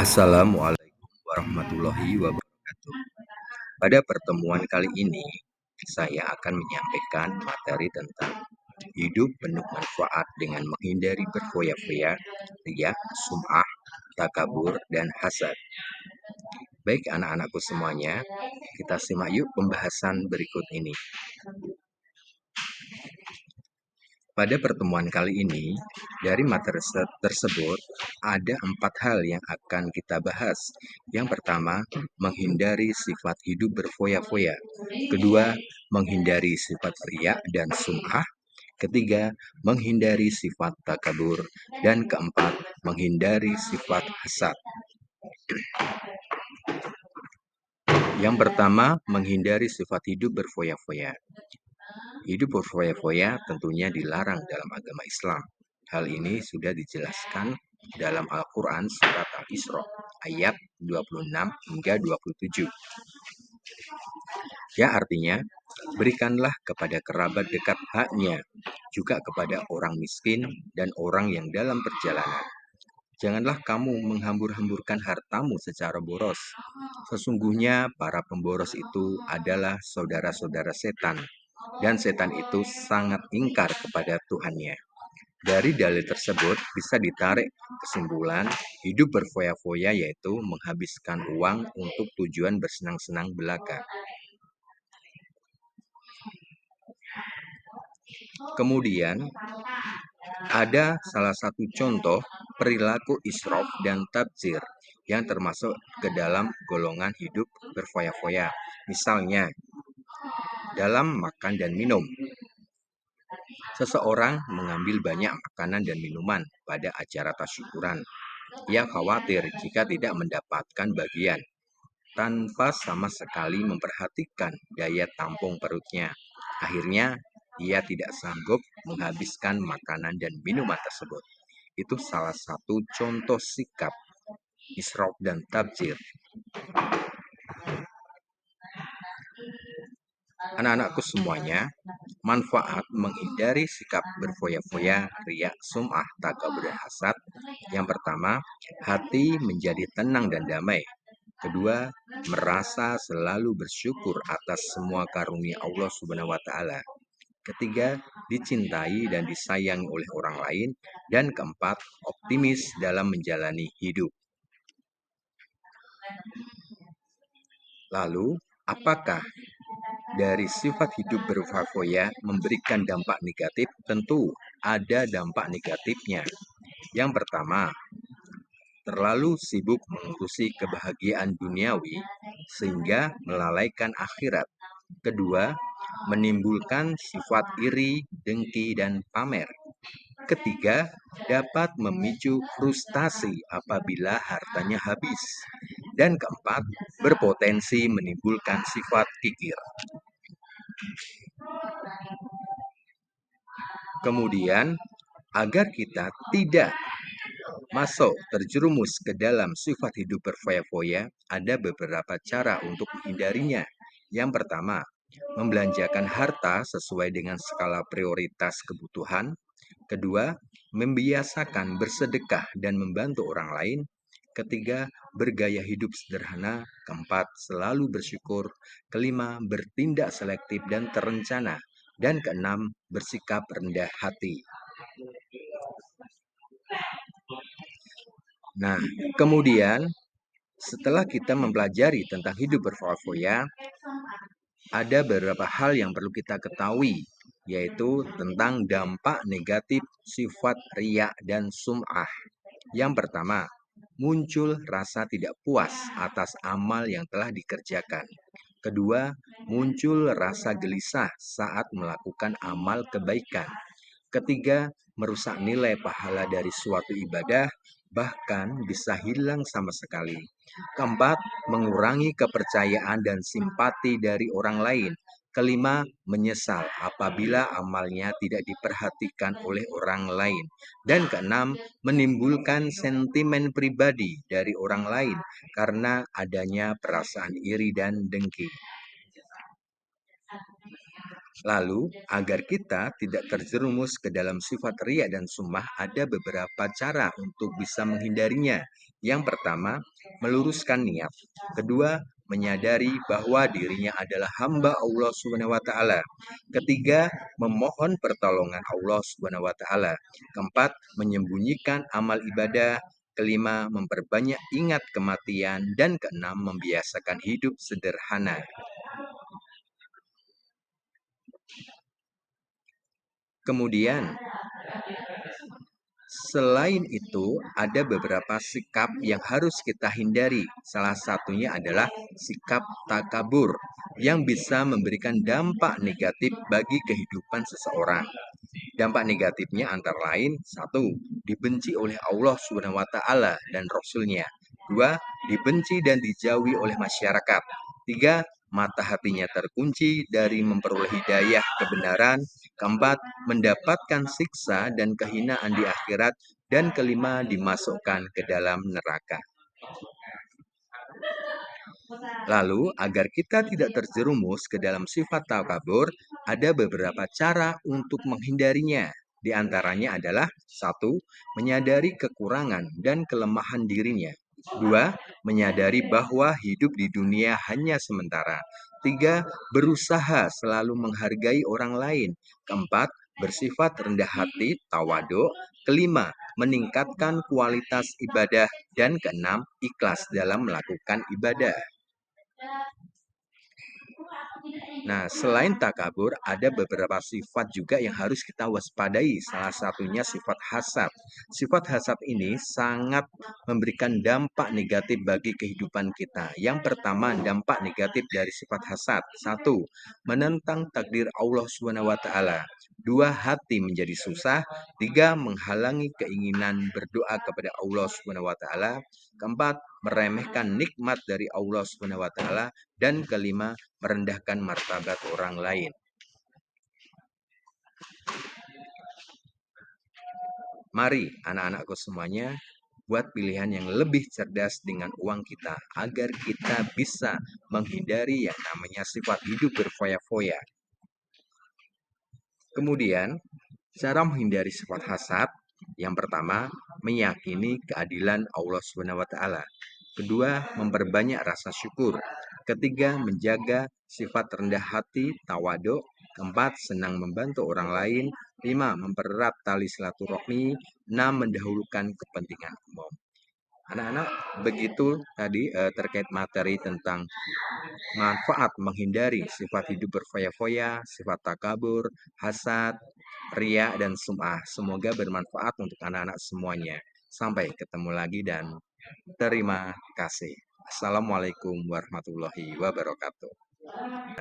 Assalamualaikum warahmatullahi wabarakatuh. Pada pertemuan kali ini, saya akan menyampaikan materi tentang hidup penuh manfaat dengan menghindari berfoya-foya, riya, sum'ah, takabur, dan hasad. Baik anak-anakku semuanya, kita simak yuk pembahasan berikut ini. Pada pertemuan kali ini, dari materi tersebut, ada 4 hal yang akan kita bahas. Yang pertama, menghindari sifat hidup berfoya-foya. Kedua, menghindari sifat riya dan sum'ah. Ketiga, menghindari sifat takabur. Dan keempat, menghindari sifat hasad. Yang pertama, menghindari sifat hidup berfoya-foya. Hidup berfoya-foya tentunya dilarang dalam agama Islam. Hal ini sudah dijelaskan dalam Al-Quran surat Al-Isra ayat 26 hingga 27. Ya, artinya, berikanlah kepada kerabat dekat haknya, juga kepada orang miskin dan orang yang dalam perjalanan. Janganlah kamu menghambur-hamburkan hartamu secara boros. Sesungguhnya para pemboros itu adalah saudara-saudara setan, dan setan itu sangat ingkar kepada Tuhannya. Dari dalil tersebut bisa ditarik kesimpulan hidup berfoya-foya yaitu menghabiskan uang untuk tujuan bersenang-senang belaka. Kemudian ada salah satu contoh perilaku israf dan tabzir yang termasuk ke dalam golongan hidup berfoya-foya. Misalnya, dalam makan dan minum. Seseorang mengambil banyak makanan dan minuman pada acara tasykuran. Ia khawatir jika tidak mendapatkan bagian, tanpa sama sekali memperhatikan daya tampung perutnya. Akhirnya, ia tidak sanggup menghabiskan makanan dan minuman tersebut. Itu salah satu contoh sikap israf dan tabzir. Anak-anakku semuanya, manfaat menghindari sikap berfoya-foya, riya, sum'ah, takabur, dan hasad. Yang pertama, hati menjadi tenang dan damai. Kedua, merasa selalu bersyukur atas semua karunia Allah Subhanahu wa Ta'ala. Ketiga, dicintai dan disayangi oleh orang lain. Dan keempat, optimis dalam menjalani hidup. Lalu, apakah dari sifat hidup berfoya-foya memberikan dampak negatif? Tentu ada dampak negatifnya. Yang pertama, terlalu sibuk mengurusi kebahagiaan duniawi sehingga melalaikan akhirat. Kedua, menimbulkan sifat iri, dengki, dan pamer. Ketiga, dapat memicu frustasi apabila hartanya habis. Dan keempat, berpotensi menimbulkan sifat kikir. Kemudian, agar kita tidak masuk terjerumus ke dalam sifat hidup berfoya-foya, ada beberapa cara untuk menghindarinya. Yang pertama, membelanjakan harta sesuai dengan skala prioritas kebutuhan. Kedua, membiasakan bersedekah dan membantu orang lain. Ketiga, bergaya hidup sederhana. Keempat, selalu bersyukur. Kelima, bertindak selektif dan terencana. Dan keenam, bersikap rendah hati. Nah, kemudian setelah kita mempelajari tentang hidup berfoya-foya, ada beberapa hal yang perlu kita ketahui, yaitu tentang dampak negatif sifat riya dan sum'ah. Yang pertama, muncul rasa tidak puas atas amal yang telah dikerjakan. Kedua, muncul rasa gelisah saat melakukan amal kebaikan. Ketiga, merusak nilai pahala dari suatu ibadah, bahkan bisa hilang sama sekali. Keempat, mengurangi kepercayaan dan simpati dari orang lain. Kelima, menyesal apabila amalnya tidak diperhatikan oleh orang lain. Dan keenam, menimbulkan sentimen pribadi dari orang lain karena adanya perasaan iri dan dengki. Lalu, agar kita tidak terjerumus ke dalam sifat riya dan sum'ah, ada beberapa cara untuk bisa menghindarinya. Yang pertama, meluruskan niat. Kedua, menyadari bahwa dirinya adalah hamba Allah Subhanahu wa taala. Ketiga, memohon pertolongan Allah Subhanahu wa taala. Keempat, menyembunyikan amal ibadah. Kelima, memperbanyak ingat kematian. Dan keenam, membiasakan hidup sederhana. Kemudian, selain itu, ada beberapa sikap yang harus kita hindari. Salah satunya adalah sikap takabur yang bisa memberikan dampak negatif bagi kehidupan seseorang. Dampak negatifnya antara lain, satu, dibenci oleh Allah Subhanahu wa taala dan Rasul-Nya. Dua, dibenci dan dijauhi oleh masyarakat. Tiga, mata hatinya terkunci dari memperoleh hidayah kebenaran. Keempat, mendapatkan siksa dan kehinaan di akhirat. Dan kelima, dimasukkan ke dalam neraka. Lalu, agar kita tidak terjerumus ke dalam sifat takabur, ada beberapa cara untuk menghindarinya. Di antaranya adalah satu, menyadari kekurangan dan kelemahan dirinya. Dua, menyadari bahwa hidup di dunia hanya sementara. Tiga, berusaha selalu menghargai orang lain. Keempat, bersifat rendah hati, tawadu. Kelima, meningkatkan kualitas ibadah. Dan keenam, ikhlas dalam melakukan ibadah. Nah, selain takabur, ada beberapa sifat juga yang harus kita waspadai. Salah satunya sifat hasad. Sifat hasad ini sangat memberikan dampak negatif bagi kehidupan kita. Yang pertama, dampak negatif dari sifat hasad. Satu, menentang takdir Allah Subhanahu wa taala. Dua, hati menjadi susah. Tiga, menghalangi keinginan berdoa kepada Allah Subhanahu wa taala. Keempat, meremehkan nikmat dari Allah Subhanahu wa taala. Dan kelima, merendahkan martabat orang lain. Mari anak-anakku semuanya buat pilihan yang lebih cerdas dengan uang kita agar kita bisa menghindari yang namanya sifat hidup berfoya-foya. Kemudian, cara menghindari sifat hasad, yang pertama, meyakini keadilan Allah Subhanahu wa taala. Kedua, memperbanyak rasa syukur. Ketiga, menjaga sifat rendah hati, tawadu. Keempat, senang membantu orang lain. Lima, mempererat tali silaturahmi. Enam, mendahulukan kepentingan umum. Anak-anak, begitu tadi terkait materi tentang manfaat menghindari sifat hidup berfoya-foya, sifat takabur, hasad, ria, dan sum'ah. Semoga bermanfaat untuk anak-anak semuanya. Sampai ketemu lagi dan terima kasih. Assalamualaikum warahmatullahi wabarakatuh.